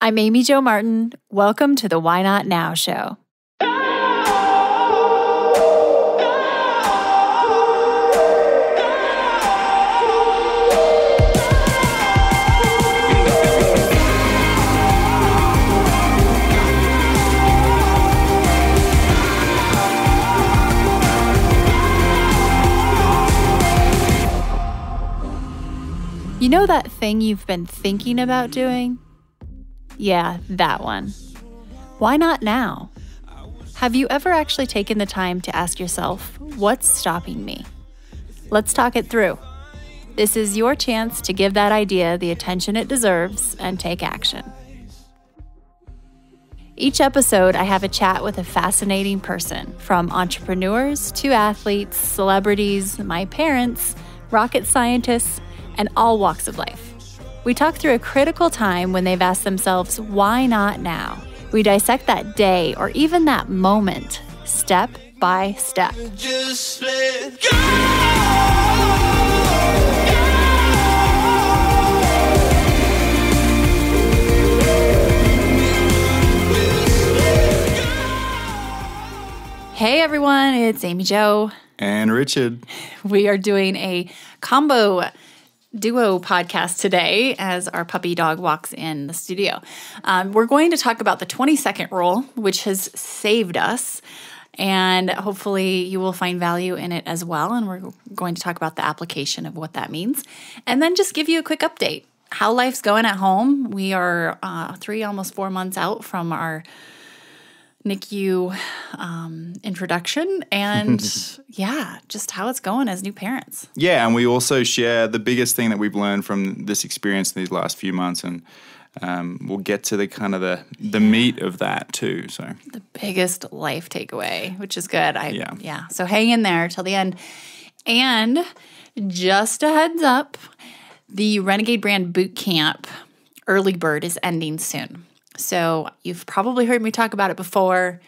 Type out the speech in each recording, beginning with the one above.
I'm Amy Jo Martin. Welcome to the Why Not Now show. You know that thing you've been thinking about doing? Yeah, that one. Why not now? Have you ever actually taken the time to ask yourself, what's stopping me? Let's talk it through. This is your chance to give that idea the attention it deserves and take action. Each episode, I have a chat with a fascinating person, from entrepreneurs to athletes, celebrities, my parents, rocket scientists, and all walks of life. We talk through a critical time when they've asked themselves, why not now? We dissect that day or even that moment, step by step. Just let go. Hey everyone, it's Amy Jo. And Richard. We are doing a combo duo podcast today as our puppy dog walks in the studio. We're going to talk about the 20-second rule, which has saved us, and hopefully you will find value in it as well. And we're going to talk about the application of what that means, and then just give you a quick update. How life's going at home. We are 3, almost 4 months out from our NICU introduction, and yeah, just how it's going as new parents. Yeah, and we also share the biggest thing that we've learned from this experience in these last few months, and we'll get to the kind of the meat of that too. So the biggest life takeaway, which is good. Yeah. So hang in there till the end. And just a heads up, the Renegade Brand Bootcamp early bird is ending soon. So you've probably heard me talk about it before.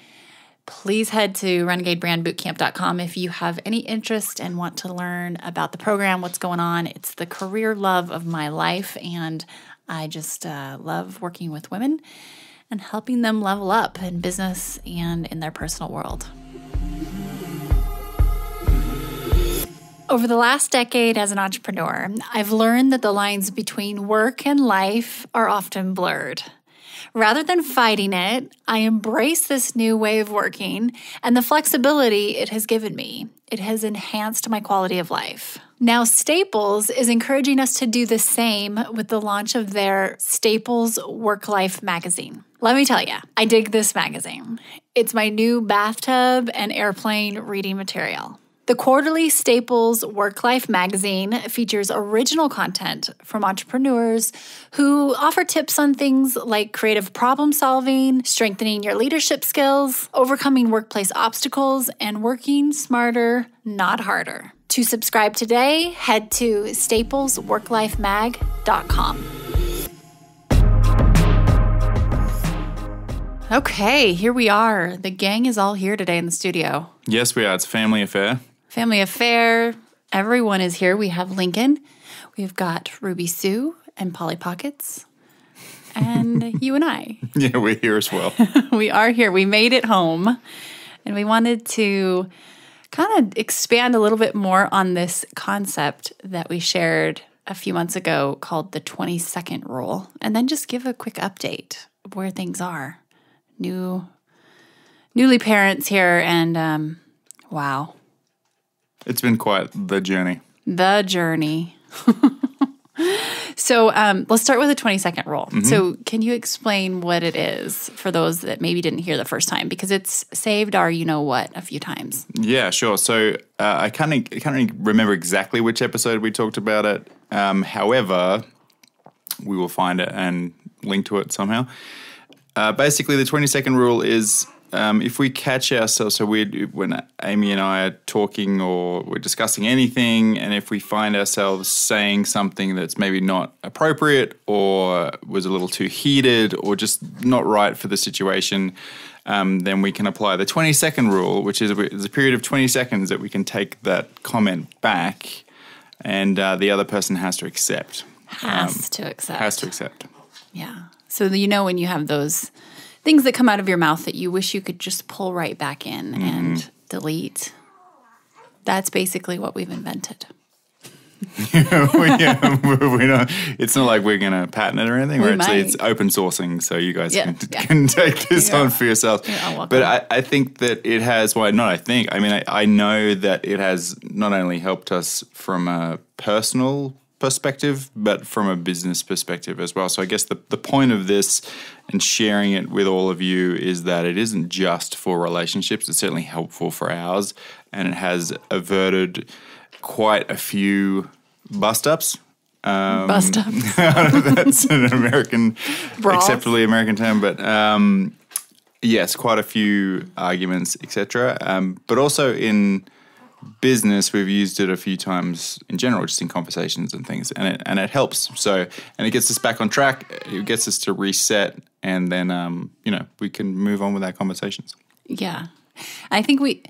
Please head to renegadebrandbootcamp.com if you have any interest and want to learn about the program, what's going on. It's the career love of my life, and I just love working with women and helping them level up in business and in their personal world. Over the last decade as an entrepreneur, I've learned that the lines between work and life are often blurred. Rather than fighting it, I embrace this new way of working and the flexibility it has given me. It has enhanced my quality of life. Now, Staples is encouraging us to do the same with the launch of their Staples Work Life magazine. Let me tell you, I dig this magazine. It's my new bathtub and airplane reading material. The quarterly Staples Work Life magazine features original content from entrepreneurs who offer tips on things like creative problem solving, strengthening your leadership skills, overcoming workplace obstacles, and working smarter, not harder. To subscribe today, head to staplesworklifemag.com. Okay, here we are. The gang is all here today in the studio. yes, we are. It's a family affair. Family affair. Everyone is here. We have Lincoln. We've got Ruby Sue and Polly Pockets. And you and I. Yeah, we're here as well. We are here. We made it home. And we wanted to kind of expand a little bit more on this concept that we shared a few months ago called the 20-second rule. And then just give a quick update of where things are. Newly parents here, and wow. It's been quite the journey. The journey. So let's start with the 20-second rule. Mm-hmm. So can you explain what it is for those that maybe didn't hear the first time? Because it's saved our you-know-what a few times. Yeah, sure. So I can't remember exactly which episode we talked about it. However, we will find it and link to it somehow. Basically, the 20-second rule is if we catch ourselves, so when Amy and I are talking or we're discussing anything, and if we find ourselves saying something that's maybe not appropriate or was a little too heated or just not right for the situation, then we can apply the 20-second rule, which is a period of 20 seconds that we can take that comment back, and the other person has to accept. Has to accept. Has to accept. Yeah. So when you have those things that come out of your mouth that you wish you could just pull right back in and delete. That's basically what we've invented. we don't, it's not like we're going to patent it or anything. It's open sourcing, so you guys can take this on for yourselves. But I think that it has, I know that it has not only helped us from a personal perspective, but from a business perspective as well. So I guess the point of this and sharing it with all of you is that it isn't just for relationships. It's certainly helpful for ours, and it has averted quite a few bust-ups. Bust-ups. That's an acceptably American term, but yes, quite a few arguments, etc. But also in business, we've used it a few times in general, just in conversations and things, and it helps. So, and it gets us back on track. It gets us to reset, and then we can move on with our conversations. Yeah. I think we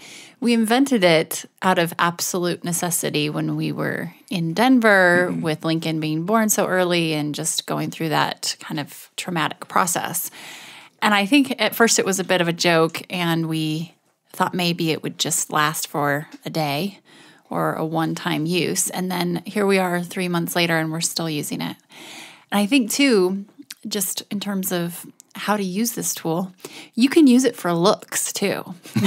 invented it out of absolute necessity when we were in Denver with Lincoln being born so early and just going through that kind of traumatic process. And I think at first it was a bit of a joke, and we thought maybe it would just last for a day or a one-time use. And then here we are 3 months later, and we're still using it. And I think, too, just in terms of how to use this tool, you can use it for looks too. So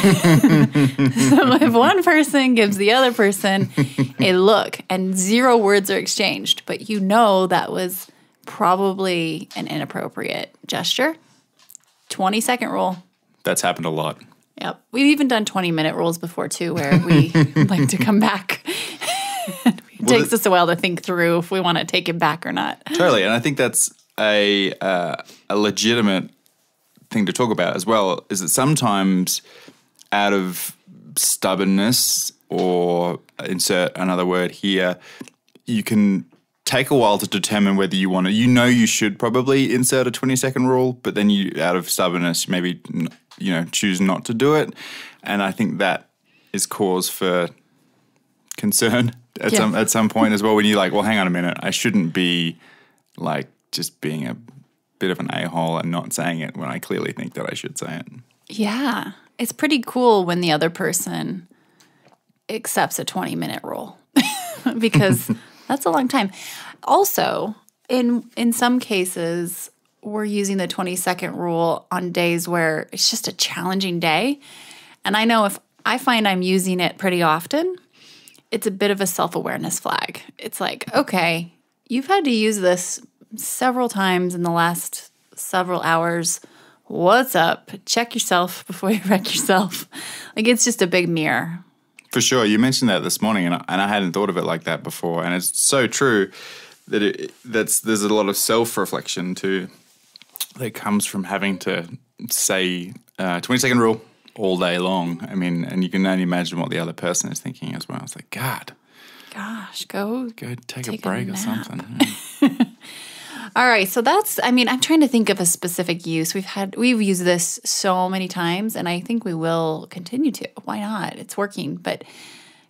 if one person gives the other person a look and 0 words are exchanged, but that was probably an inappropriate gesture, 20-second rule. That's happened a lot. Yep. We've even done 20-minute rules before too, where we like to come back. It takes us a while to think through if we want to take it back or not. Totally. And I think that's a legitimate thing to talk about as well, is that sometimes out of stubbornness, or insert another word here, you can take a while to determine whether you want to. You should probably insert a 20-second rule, but then you, out of stubbornness, maybe choose not to do it. And I think that is cause for concern at some point as well, when you're like, well, hang on a minute, I shouldn't be like just being a bit of an a-hole and not saying it when I clearly think that I should say it. Yeah. It's pretty cool when the other person accepts a 20-minute rule because that's a long time. Also, in some cases, we're using the 20-second rule on days where it's just a challenging day. And I know if I find I'm using it pretty often, it's a bit of a self-awareness flag. It's like, okay, you've had to use this several times in the last several hours. What's up? Check yourself before you wreck yourself. Like, it's just a big mirror. For sure. You mentioned that this morning, and I hadn't thought of it like that before. And it's so true that there's a lot of self-reflection too that comes from having to say 20-second rule all day long. I mean, and you can only imagine what the other person is thinking as well. It's like, gosh, go take a break or something. All right, so I'm trying to think of a specific use. We've used this so many times, and I think we will continue to. Why not? It's working. But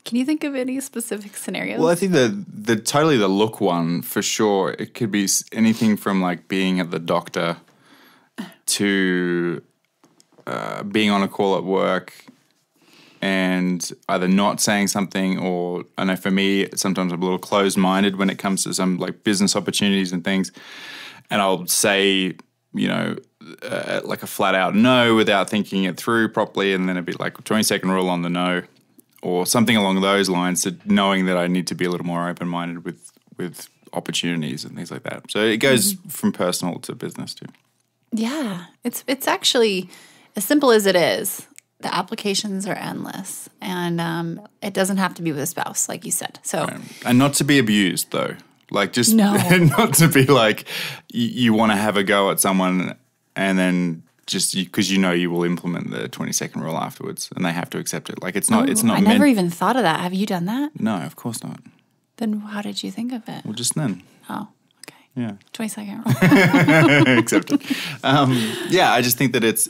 can you think of any specific scenarios? Well, I think the totally the look one for sure. It could be anything from like being at the doctor to being on a call at work and either not saying something, or I know for me, sometimes I'm a little closed-minded when it comes to some like business opportunities and things. And I'll say, like a flat-out no without thinking it through properly, and then it'd be like a 20-second rule on the no, or something along those lines, to knowing that I need to be a little more open-minded with opportunities and things like that. So it goes from personal to business too. Yeah, it's actually as simple as it is. The applications are endless, and it doesn't have to be with a spouse, like you said. So, right. And not to be abused, though. Like, just not to be like you want to have a go at someone, and then just because you will implement the 20-second rule afterwards, and they have to accept it. Like, it's not. I never even thought of that. Have you done that? No, of course not. Then how did you think of it? Well, just then. Oh, okay. Yeah. 20-second rule. Accepted. I just think that it's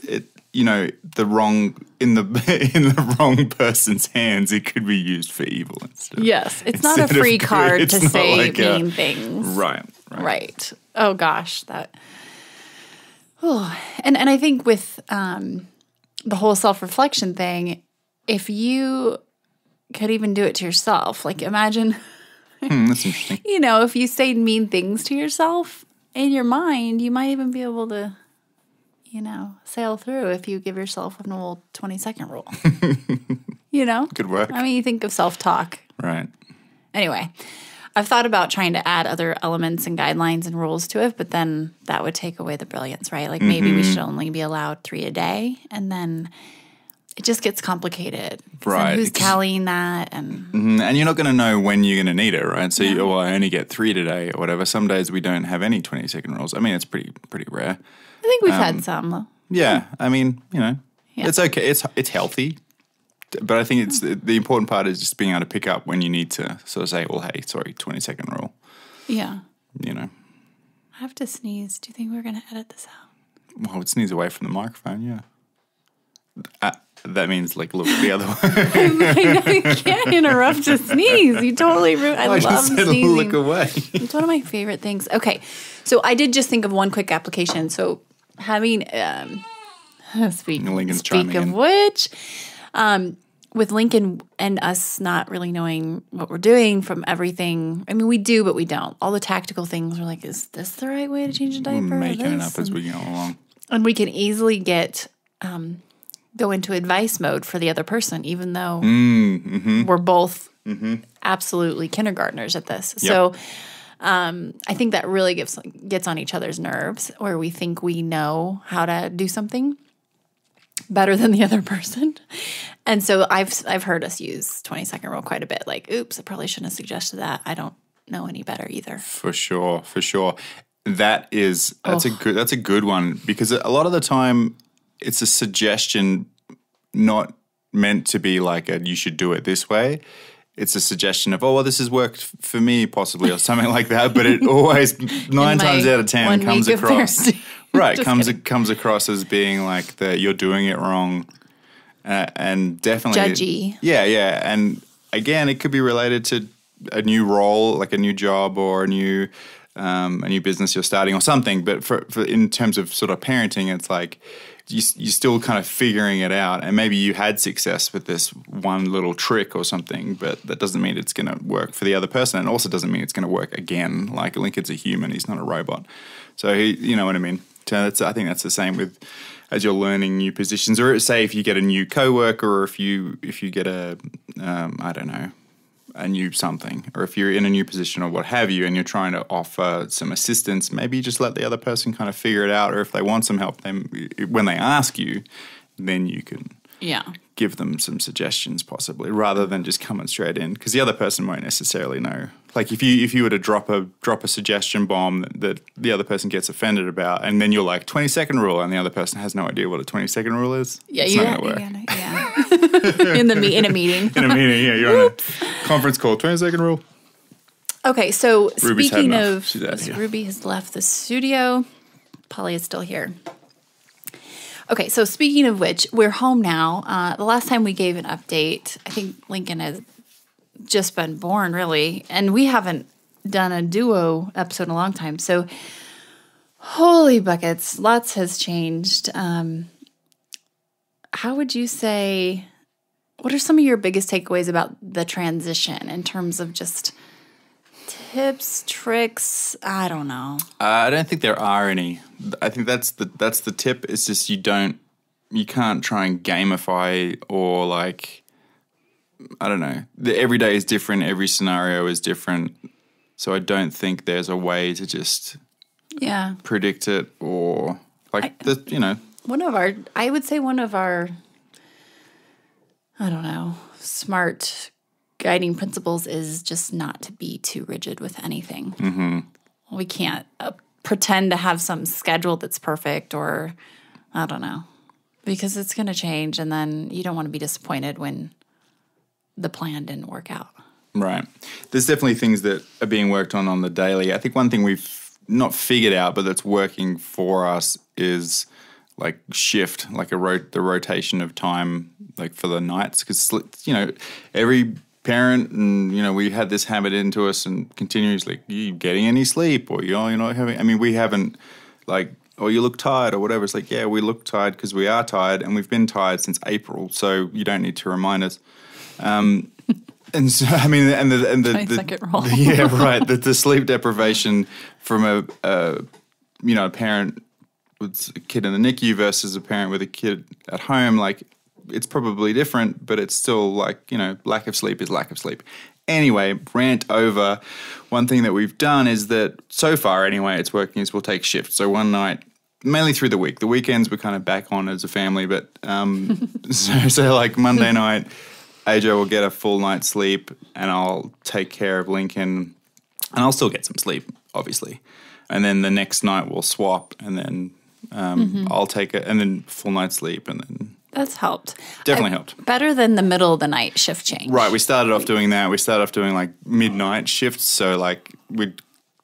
the wrong in the wrong person's hands, it could be used for evil instead. Yes, it's not a free card to say mean things. Right. Right. Oh gosh, that And I think with the whole self-reflection thing, if you could even do it to yourself, like imagine, That's interesting. if you say mean things to yourself in your mind, you might even be able to, sail through if you give yourself an old 20-second rule. Good work. I mean, you think of self-talk. Right. Anyway, I've thought about trying to add other elements and guidelines and rules to it, but then that would take away the brilliance, right? Like maybe we should only be allowed 3 a day, and then it just gets complicated. Right. Then who's tallying that? And And you're not going to know when you're going to need it, right? So, I only get 3 today or whatever. Some days we don't have any 20-second rules. I mean, it's pretty rare. I think we've had some, though. Yeah. I mean, it's okay. It's healthy. But I think it's the important part is just being able to pick up when you need to sort of say, well, hey, sorry, 20-second rule. Yeah. I have to sneeze. Do you think we're going to edit this out? Well, I would sneeze away from the microphone, yeah. That means, look the other way. I know you can't interrupt to sneeze. You totally ruined. I love just said sneezing. look away. It's one of my favorite things. Okay, so I did just think of one quick application. So having Lincoln's speak chiming of in. which, with Lincoln and us not really knowing what we're doing from everything. I mean, we do, but we don't. All the tactical things. We're like, is this the right way to change a diaper? Making it up as we go along. And we can easily get go into advice mode for the other person, even though we're both absolutely kindergartners at this. Yep. So I think that really gets on each other's nerves, where we think we know how to do something better than the other person. And so I've heard us use 20-second rule quite a bit. Like, oops, I probably shouldn't have suggested that. I don't know any better either. For sure. That's a good one, because a lot of the time it's a suggestion not meant to be like you should do it this way. It's a suggestion of, this has worked for me possibly, or something like that. But it always 9 times out of 10 comes across right comes across as being like that you're doing it wrong, and definitely judgy. Yeah, and again, it could be related to a new role, like a new job or a new business you're starting or something. But for in terms of sort of parenting, it's like you're still kind of figuring it out, and maybe you had success with this one little trick or something, but that doesn't mean it's going to work for the other person, and also doesn't mean it's going to work again. Like Lincoln's a human; he's not a robot. So you know what I mean. So I think that's the same with as you're learning new positions, or say if you get a new coworker, or if you get a a new something, or if you're in a new position or what have you, and you're trying to offer some assistance, maybe you just let the other person kind of figure it out, or if they want some help, when they ask you, then you can give them some suggestions possibly, rather than just coming straight in, because the other person won't necessarily know. Like if you were to drop a suggestion bomb that the other person gets offended about, and then you're like 20-second rule, and the other person has no idea what a 20-second rule is. It's not going to work. in a meeting. You're on a conference call. 20-second rule. Okay, so Ruby's speaking had enough. of, She's out here. Ruby has left the studio. Polly is still here. Okay, so speaking of which, we're home now. The last time we gave an update, I think Lincoln has just been born, really, and we haven't done a duo episode in a long time. So, holy buckets, lots has changed. How would you say? What are some of your biggest takeaways about the transition in terms of just tips, tricks? I don't know. I don't think there are any. I think that's the tip. It's just you can't try and gamify, or like, I don't know. Every day is different. Every scenario is different. So I don't think there's a way to just predict it, or like I would say one of our I don't know, smart guiding principles is just not to be too rigid with anything. Mm-hmm. We can't pretend to have some schedule that's perfect, or I don't know, because it's going to change, and then you don't want to be disappointed when the plan didn't work out. Right. There's definitely things that are being worked on the daily. I think one thing we've not figured out, but that's working for us, is like shift, like the rotation of time, like for the nights, because every parent, and we had this habit into us, and continuously, you getting any sleep, or you're not having. I mean, we haven't like or you look tired or whatever. It's like, yeah, we look tired because we are tired, and we've been tired since April, so you don't need to remind us. And so, I mean, and the 22nd rule. Yeah, right. The sleep deprivation from a parent with a kid in the NICU versus a parent with a kid at home, like, it's probably different, but it's still like, lack of sleep is lack of sleep. Anyway, rant over. One thing that we've done is that, so far anyway, it's working, is we'll take shifts. So one night, mainly through the week. The weekends we're kind of back on as a family, but so like Monday night, AJ will get a full night's sleep, and I'll take care of Lincoln, and I'll still get some sleep, obviously. And then the next night we'll swap, and then I'll take it, and then full night's sleep, and then that's helped. Definitely helped. Better than the middle of the night shift change. Right. We started off doing that. We started off doing like midnight shifts, so like we'd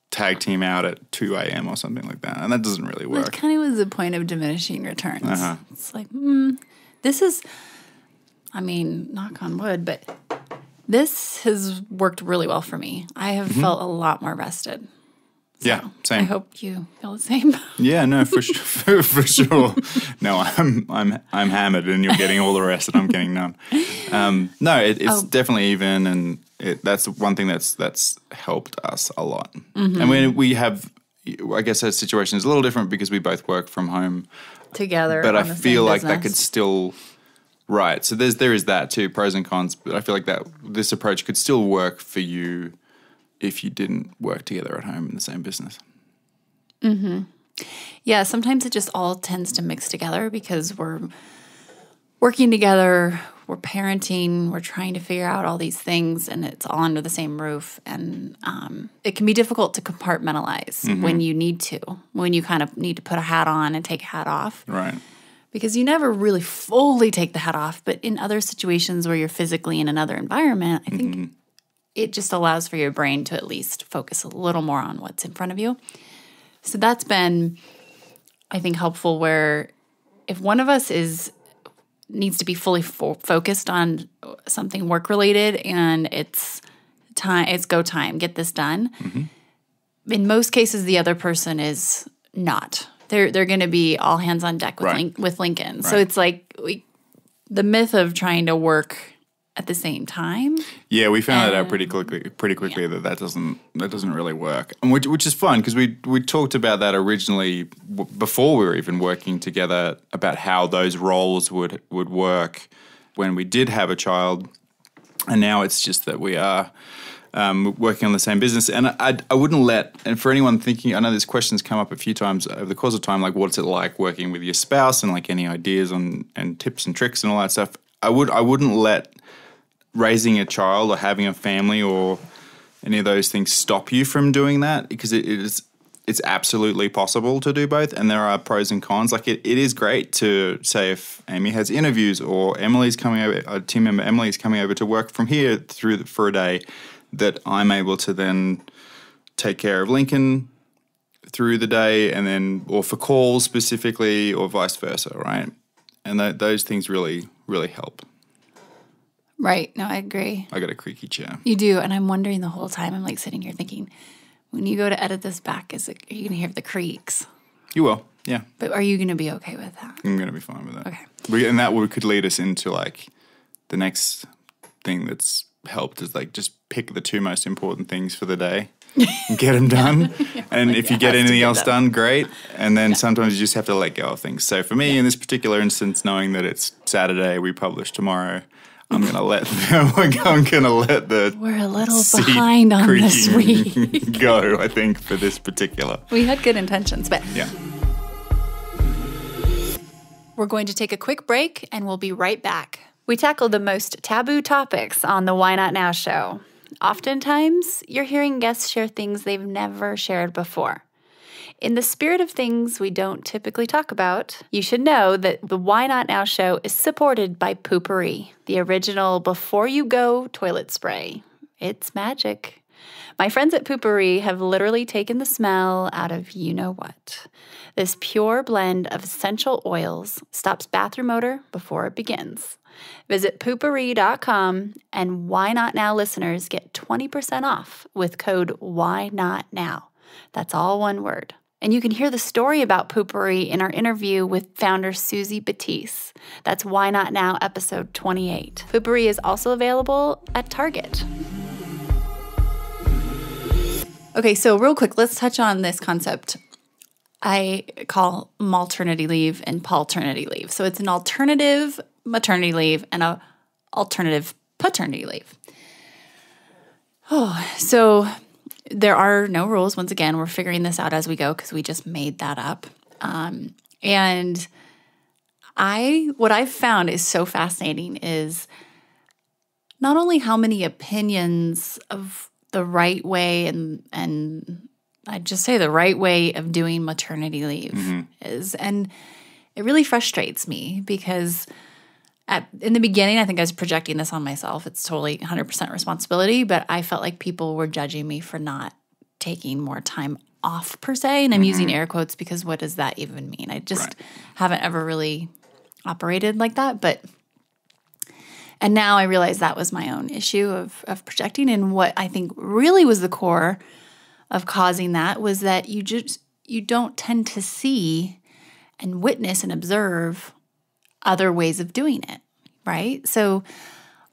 tag team out at 2 a.m. or something like that, and that doesn't really work. That kind of was the point of diminishing returns. Uh-huh. It's like, this is, I mean, knock on wood, but this has worked really well for me. I have felt a lot more rested. So yeah, same. I hope you feel the same. Yeah, no, for sure, for sure. No, I'm hammered, and you're getting all the rest, and I'm getting none. No, it's definitely even, and that's one thing that's helped us a lot. And when we have, I guess our situation is a little different because we both work from home Together, but on I the feel same like business. that could still. Right, so there is that too, pros and cons. But I feel like that this approach could still work for you if you didn't work together at home in the same business. Yeah, sometimes it just all tends to mix together because we're working together, we're parenting, we're trying to figure out all these things, and it's all under the same roof. And it can be difficult to compartmentalize when you need to, when you kind of need to put a hat on and take a hat off. Right. Because you never really fully take the hat off, but in other situations where you're physically in another environment, I think it just allows for your brain to at least focus a little more on what's in front of you. So that's been, I think, helpful where if one of us needs to be fully focused on something work-related and it's go time, get this done, in most cases the other person is not. They're going to be all hands on deck with Lincoln. Right. So it's like the myth of trying to work at the same time. Yeah, we found that out pretty quickly that doesn't really work, and which is fun because we talked about that originally before we were even working together about how those roles would work when we did have a child, and now it's just that we are. Working on the same business, and I wouldn't let, and for anyone thinking, I know this question's come up a few times over the course of time, like what's it like working with your spouse, and like any ideas on and tips and tricks and all that stuff. I wouldn't let raising a child or having a family or any of those things stop you from doing that, because it's absolutely possible to do both, and there are pros and cons. Like it is great to say if Amy has interviews or Emily's coming over, a team member Emily's coming over to work from here for a day, that I'm able to then take care of Lincoln through the day, and then, or for calls specifically, or vice versa, right? And those things really, really help. Right. No, I agree. I got a creaky chair. You do, and I'm wondering the whole time, I'm like sitting here thinking, when you go to edit this back, are you going to hear the creaks? You will, yeah. But are you going to be okay with that? I'm going to be fine with that. Okay. And that could lead us into like the next thing that's helped is like just pick the two most important things for the day and get them done. And if you get anything else done, great. And then sometimes you just have to let go of things. So for me, in this particular instance, knowing that it's Saturday, we publish tomorrow, I'm gonna let the we're a little behind on this week go. I think for this particular, we had good intentions, but yeah. We're going to take a quick break, and we'll be right back. We tackle the most taboo topics on the Why Not Now show. Oftentimes, you're hearing guests share things they've never shared before. In the spirit of things we don't typically talk about, you should know that the Why Not Now show is supported by Poopery, the original before you go toilet spray. It's magic. My friends at Poopery have literally taken the smell out of you-know-what. This pure blend of essential oils stops bathroom odor before it begins. Visit poopery.com, and Why Not Now listeners get 20% off with code WHYNOTNOW. That's all one word. And you can hear the story about poopery in our interview with founder Susie Batiste. That's Why Not Now, episode 28. Poopery is also available at Target. Okay, so real quick, let's touch on this concept I call maternity leave and paternity leave. So it's an alternative maternity leave and an alternative paternity leave. Oh, so there are no rules. Once again, we're figuring this out as we go because we just made that up. And what I've found is so fascinating is not only how many opinions of the right way and I'd just say the right way of doing maternity leave is, and it really frustrates me because in the beginning, I think I was projecting this on myself. It's totally 100% responsibility, but I felt like people were judging me for not taking more time off per se. And I'm using air quotes because what does that even mean? I just haven't ever really operated like that. And now I realize that was my own issue of projecting. And what I think really was the core of causing that was that you don't tend to see and witness and observe other ways of doing it, right? So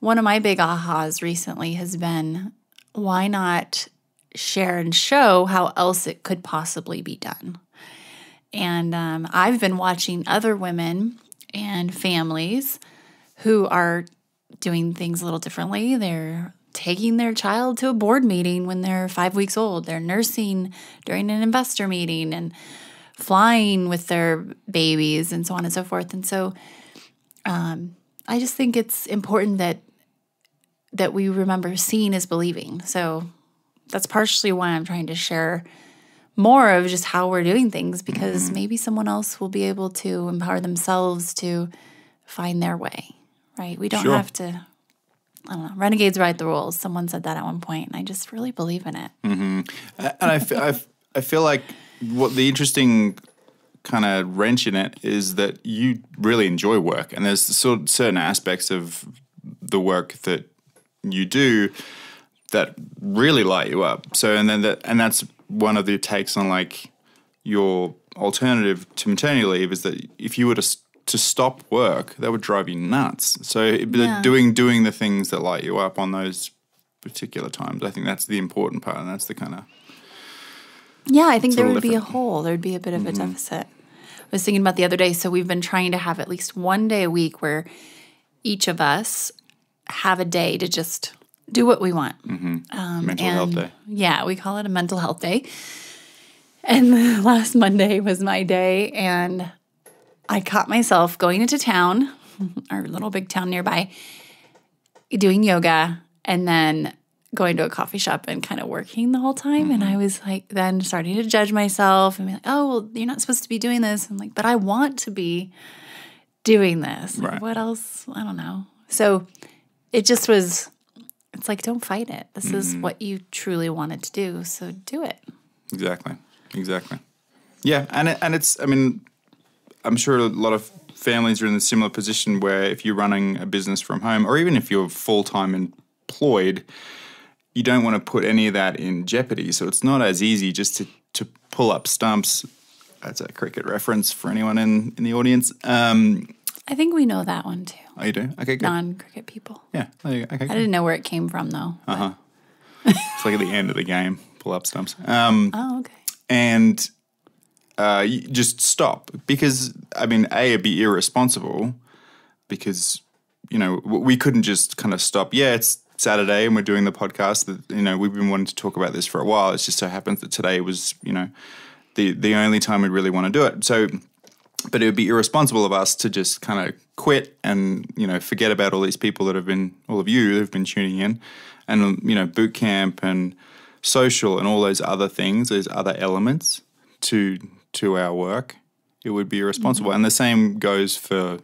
one of my big ahas recently has been, why not share and show how else it could possibly be done? And I've been watching other women and families who are doing things a little differently. They're taking their child to a board meeting when they're 5 weeks old. They're nursing during an investor meeting and flying with their babies and so on and so forth. And so I just think it's important that we remember seeing is believing. So that's partially why I'm trying to share more of just how we're doing things, because maybe someone else will be able to empower themselves to find their way, right? We don't have to, I don't know, renegades write the rules. Someone said that at one point, and I just really believe in it. And I feel like what the interesting kind of wrench in it is that you really enjoy work, and there's certain aspects of the work that you do that really light you up. So, and that's one of the takes on like your alternative to maternity leave is that if you were to stop work, that would drive you nuts. So doing the things that light you up on those particular times, I think that's the important part, and that's the kind of I think there would be a hole. There'd be a bit of a deficit. I was thinking about the other day, so we've been trying to have at least one day a week where each of us have a day to just do what we want. Mental health day. Yeah, we call it a mental health day. And last Monday was my day, and I caught myself going into town, our little big town nearby, doing yoga, and then going to a coffee shop and kind of working the whole time. And I was like, then starting to judge myself and be like, oh, well, you're not supposed to be doing this. I'm like, but I want to be doing this. Right. What else? I don't know. So it just was, it's like, don't fight it. This is what you truly wanted to do. So do it. Exactly. Yeah. And it's, I mean, I'm sure a lot of families are in a similar position where if you're running a business from home, or even if you're full-time employed, you don't want to put any of that in jeopardy. So it's not as easy just to pull up stumps. That's a cricket reference for anyone in the audience. I think we know that one too. Oh, you do? Okay, good. Non-cricket people. Yeah. Okay, good. I didn't know where it came from though. It's like at the end of the game, pull up stumps. Okay. And you just stop because, I mean, it'd be irresponsible because, you know, we couldn't just kind of stop. Yeah, it's Saturday and we're doing the podcast. That, you know, we've been wanting to talk about this for a while. It just so happens that today was, you know, the only time we'd really want to do it. So, but it would be irresponsible of us to just kind of quit and, you know, forget about all these people that have been, all of you that have been tuning in, and, you know, boot camp and social and all those other things, those other elements to our work. It would be irresponsible. And the same goes for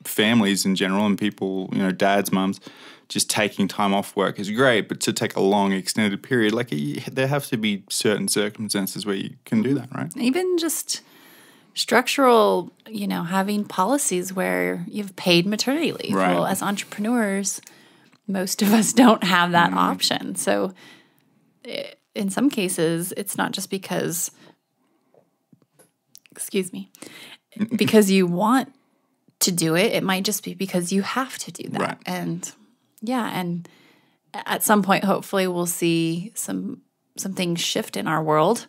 families in general and people, you know, dads, mums. Just taking time off work is great, but to take a long extended period, like there have to be certain circumstances where you can do that, right? Even just structural, you know, having policies where you've paid maternity leave. Right. Well, as entrepreneurs, most of us don't have that option. So in some cases, it's not just because excuse me, because you want to do it. It might just be because you have to do that. Right. And at some point, hopefully we'll see some things shift in our world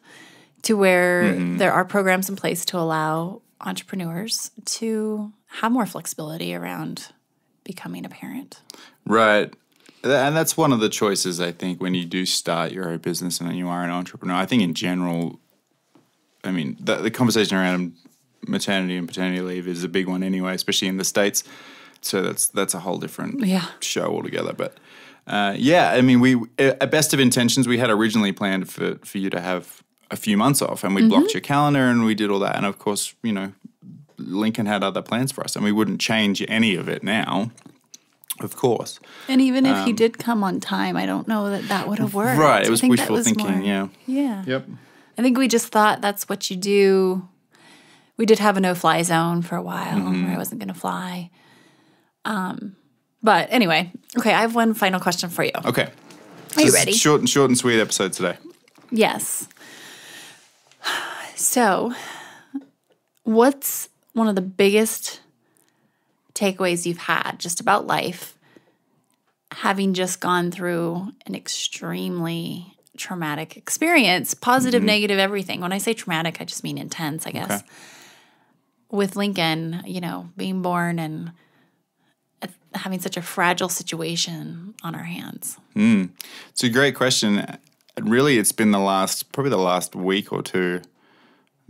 to where there are programs in place to allow entrepreneurs to have more flexibility around becoming a parent. Right. And that's one of the choices, I think, when you do start your own business and you are an entrepreneur. I think in general, I mean, the conversation around maternity and paternity leave is a big one anyway, especially in the States. So that's a whole different show altogether. But I mean, we at best of intentions, we had originally planned for you to have a few months off, and we blocked your calendar and we did all that. And of course, you know, Lincoln had other plans for us, and we wouldn't change any of it now. Of course. And even if he did come on time, I don't know that would have worked. Right. It was wishful thinking, yeah. Yeah. Yep. I think we just thought that's what you do. We did have a no-fly zone for a while where I wasn't going to fly. But anyway, okay, I have one final question for you. Okay. Are you ready? Short and sweet episode today. Yes. So, what's one of the biggest takeaways you've had just about life, having just gone through an extremely traumatic experience, positive, negative, everything? When I say traumatic, I just mean intense, I guess. Okay. With Lincoln, you know, being born and having such a fragile situation on our hands. It's a great question. Really, it's been probably the last week or two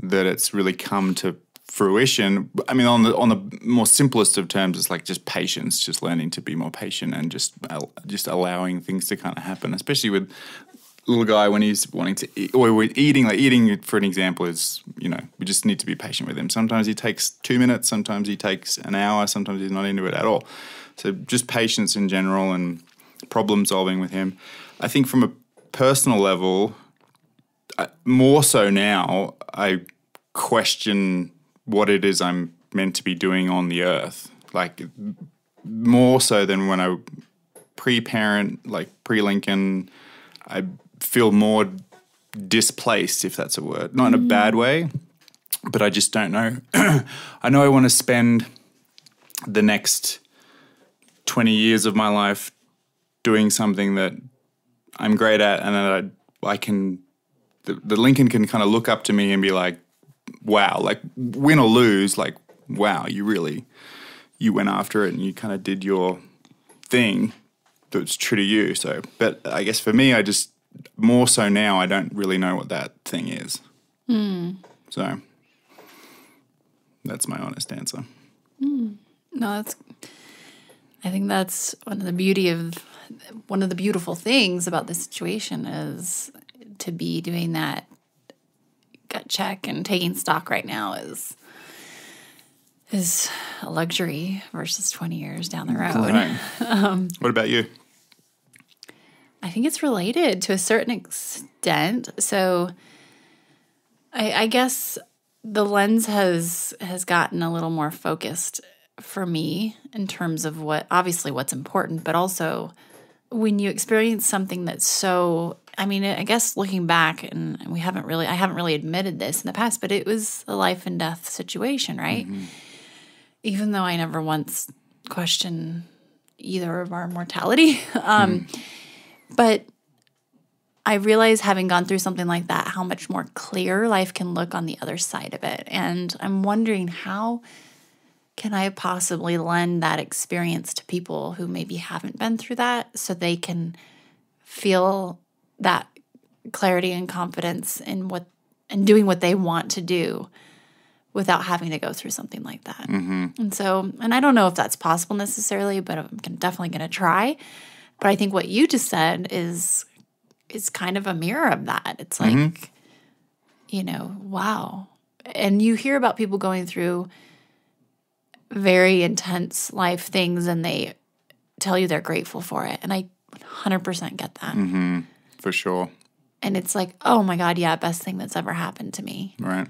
that it's really come to fruition. I mean, on the more simplest of terms, it's like just patience, just learning to be more patient and just allowing things to kind of happen, especially with little guy when he's wanting to eat, or with eating. Like eating, for an example, is, you know, we just need to be patient with him. Sometimes he takes 2 minutes, sometimes he takes an hour, sometimes he's not into it at all. So just patience in general and problem solving with him. I think from a personal level, more so now, I question what it is I'm meant to be doing on the earth. Like more so than when I pre-parent, like pre-Lincoln, I feel more displaced, if that's a word. Not in a bad way, but I just don't know. I know I want to spend the next 20 years of my life doing something that I'm great at, and that I can, the Lincoln can kind of look up to me and be like, wow, like win or lose, like, wow, you went after it and you kind of did your thing that's true to you. So, but I guess for me, I just, more so now, I don't really know what that thing is. So that's my honest answer. No, I think that's one of the beautiful things about this situation is to be doing that gut check and taking stock right now is a luxury versus 20 years down the road. Right. What about you? I think it's related to a certain extent. So I guess the lens has gotten a little more focused for me in terms of what's important, but also when you experience something that's so, I mean, I guess looking back, and I haven't really admitted this in the past, but it was a life and death situation, right? Even though I never once questioned either of our mortality. But I realize, having gone through something like that, how much more clear life can look on the other side of it. And I'm wondering, how can I possibly lend that experience to people who maybe haven't been through that, so they can feel that clarity and confidence in doing what they want to do without having to go through something like that. And so, and I don't know if that's possible necessarily, but I'm definitely going to try. But I think what you just said is kind of a mirror of that. It's like, you know, wow. And you hear about people going through very intense life things and they tell you they're grateful for it. And I 100% get that. For sure. And it's like, oh my God, yeah, best thing that's ever happened to me. Right.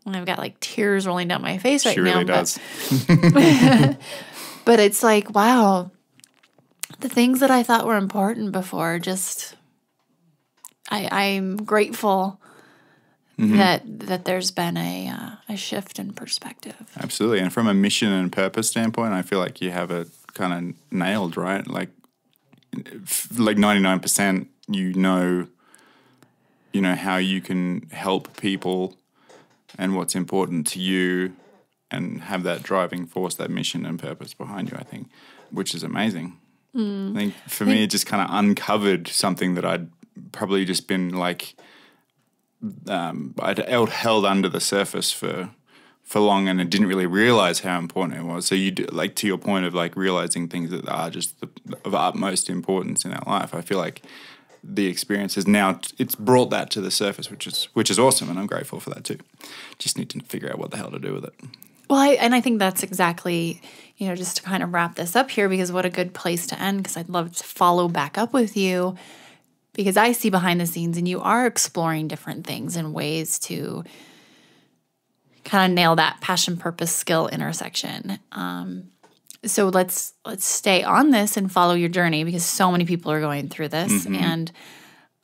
And I've got like tears rolling down my face right now. She really does. But it's like, wow, the things that I thought were important before, just I'm grateful that there's been a shift in perspective. Absolutely. And from a mission and purpose standpoint, I feel like you have it kind of nailed, right? Like 99%, you know how you can help people and what's important to you and have that driving force, that mission and purpose behind you, I think, which is amazing. I think for me, it just kind of uncovered something that I'd probably just been like, I'd held under the surface for long, and I didn't really realize how important it was. So you do, like, to your point of like realizing things that are just of utmost importance in our life. I feel like the experience is now, it's brought that to the surface, which is awesome, and I'm grateful for that too. Just need to figure out what the hell to do with it. Well, I think that's exactly, just to kind of wrap this up here, because what a good place to end, because I'd love to follow back up with you, because I see behind the scenes and you are exploring different things and ways to kind of nail that passion, purpose, skill intersection. So let's stay on this and follow your journey, because so many people are going through this. And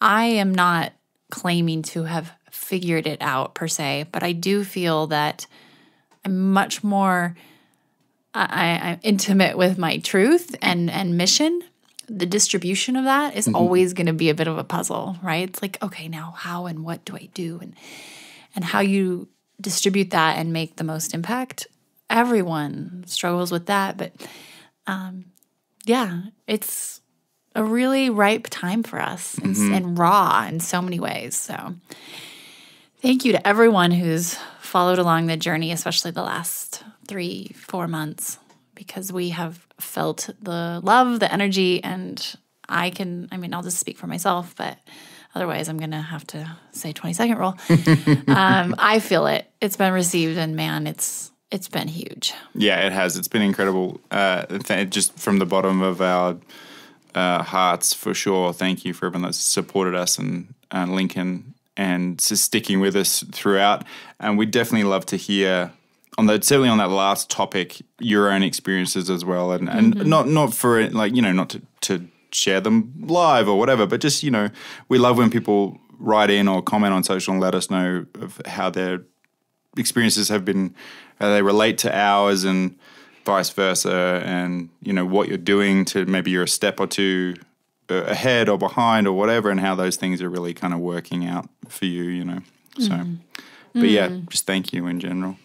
I am not claiming to have figured it out per se, but I do feel that I'm much more I'm intimate with my truth and mission. The distribution of that is always going to be a bit of a puzzle, right? It's like, okay, now how and what do I do? And how you distribute that and make the most impact. Everyone struggles with that, but it's a really ripe time for us and raw in so many ways. So thank you to everyone who's followed along the journey, especially the last 3-4 months, because we have felt the love, the energy, and I'll just speak for myself, but otherwise I'm going to have to say 20-second rule. I feel it. It's been received, and man, it's been huge. Yeah, it has. It's been incredible. Just from the bottom of our hearts, for sure. Thank you for everyone that's supported us and Lincoln and just sticking with us throughout. And we'd definitely love to hear certainly on that last topic, your own experiences as well, and not for like, not to share them live or whatever, but just, we love when people write in or comment on social and let us know of how their experiences have been, how they relate to ours and vice versa, and, what you're doing to maybe you're a step or two ahead or behind or whatever, and how those things are really kind of working out for you, So, but yeah, just thank you in general.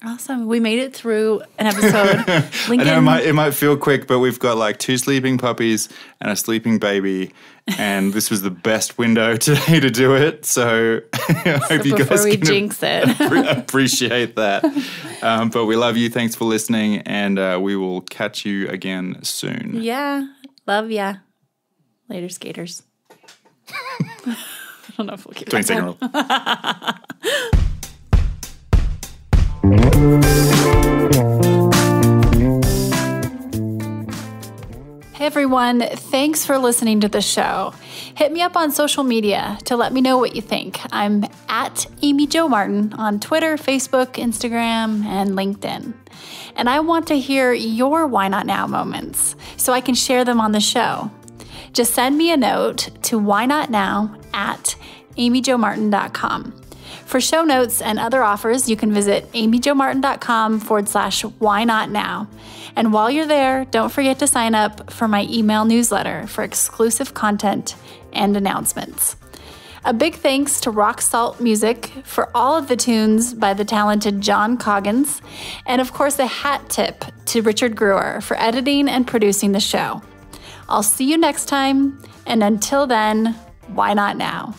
Awesome. We made it through an episode. Lincoln. I know it might feel quick, but we've got like 2 sleeping puppies and a sleeping baby, and this was the best window today to do it. So I hope you guys can jinx it. appreciate that. But we love you. Thanks for listening, and we will catch you again soon. Yeah. Love ya. Later, skaters. I don't know if we'll keep 20-second rule. Hey everyone, thanks for listening to the show. Hit me up on social media to let me know what you think. I'm at Amy Jo Martin on Twitter, Facebook, Instagram, and LinkedIn. And I want to hear your Why Not Now moments so I can share them on the show. Just send me a note to whynotnow@amyjomartin.com. For show notes and other offers, you can visit amyjomartin.com/whynotnow. And while you're there, don't forget to sign up for my email newsletter for exclusive content and announcements. A big thanks to Rock Salt Music for all of the tunes by the talented John Coggins. And of course, a hat tip to Richard Brewer for editing and producing the show. I'll see you next time. And until then, why not now?